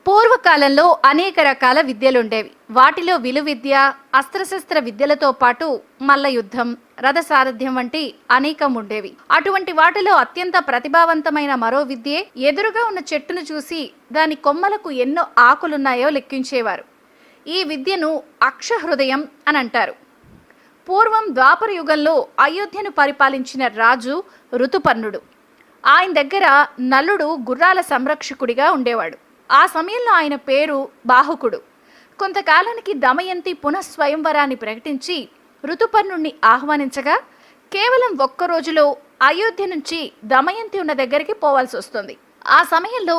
పూర్వకాలంలో అనేక రకాల విద్యలుండేవి. వాటిలో విలువిద్య, అస్త్రశస్త్ర విద్యలతో పాటు మల్ల యుద్ధం, రథసారథ్యం వంటి అనేకం ఉండేవి. అటువంటి వాటిలో అత్యంత ప్రతిభావంతమైన మరో విద్యే ఎదురుగా ఉన్న చెట్టును చూసి దాని కొమ్మలకు ఎన్నో ఆకులున్నాయో లెక్కించేవారు. ఈ విద్యను అక్షహృదయం అని అంటారు. పూర్వం ద్వాపర యుగంలో అయోధ్యను పరిపాలించిన రాజు ఋతుపర్ణుడు. ఆయన దగ్గర నలుడు గుర్రాల సంరక్షకుడిగా ఉండేవాడు. ఆ సమయంలో ఆయన పేరు బాహుకుడు. కొంతకాలానికి దమయంతి పునఃస్వయంవరాన్ని ప్రకటించి ఋతుపర్ణుణ్ణి ఆహ్వానించగా కేవలం ఒక్క రోజులో అయోధ్య నుంచి దమయంతి ఉన్న దగ్గరికి పోవాల్సి వస్తుంది. ఆ సమయంలో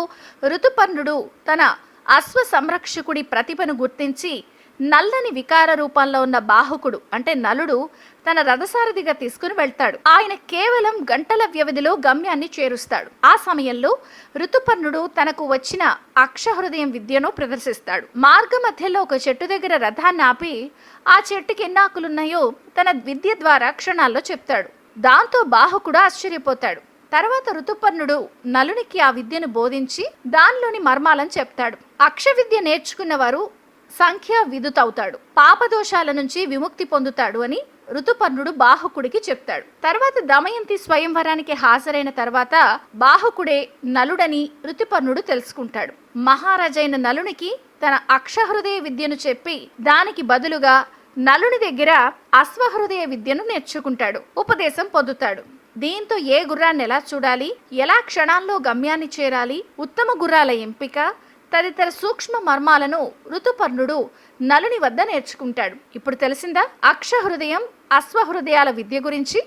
ఋతుపర్ణుడు తన అశ్వ సంరక్షకుడి ప్రతిభను గుర్తించి నల్లని వికార రూపంలో ఉన్న బాహుకుడు అంటే నలుడు తన రథసారథిగా తీసుకుని వెళ్తాడు. ఆయన కేవలం గంటల వ్యవధిలో గమ్యాన్ని చేరుస్తాడు. ఆ సమయంలో ఋతుపర్ణుడు తనకు వచ్చిన అక్షహృదయం విద్యను ప్రదర్శిస్తాడు. మార్గ మధ్యలో ఒక చెట్టు దగ్గర రథాన్ని ఆపి ఆ చెట్టుకి ఎన్ని ఆకులున్నాయో తన విద్య ద్వారా క్షణాల్లో చెప్తాడు. దాంతో బాహుకుడు ఆశ్చర్యపోతాడు. తర్వాత ఋతుపర్ణుడు నలునికి ఆ విద్యను బోధించి దానిలోని మర్మాలను చెప్తాడు. అక్ష విద్య నేర్చుకున్న వారు సంఖ్య విదుతవుతాడు, పాపదోషాల నుంచి విముక్తి పొందుతాడు అని ఋతుపర్ణుడు బాహుకుడికి చెప్తాడు. తర్వాత దమయంతి స్వయంవరానికి హాజరైన తర్వాత బాహుకుడే నలుడని ఋతుపర్ణుడు తెలుసుకుంటాడు. మహారాజైన నలునికి తన అక్షహృదయ విద్యను చెప్పి దానికి బదులుగా నలుని దగ్గర అశ్వహృదయ విద్యను నేర్చుకుంటాడు, ఉపదేశం పొందుతాడు. దీంతో ఏ గుర్రాన్ని ఎలా చూడాలి, ఎలా క్షణాల్లో గమ్యాన్ని చేరాలి, ఉత్తమ గుర్రాల ఎంపిక తదితర సూక్ష్మ మర్మాలను ఋతుపర్ణుడు నలుని వద్ద నేర్చుకుంటాడు. ఇప్పుడు తెలిసిందా అక్షహృదయం, అశ్వహృదయాల విద్య గురించి?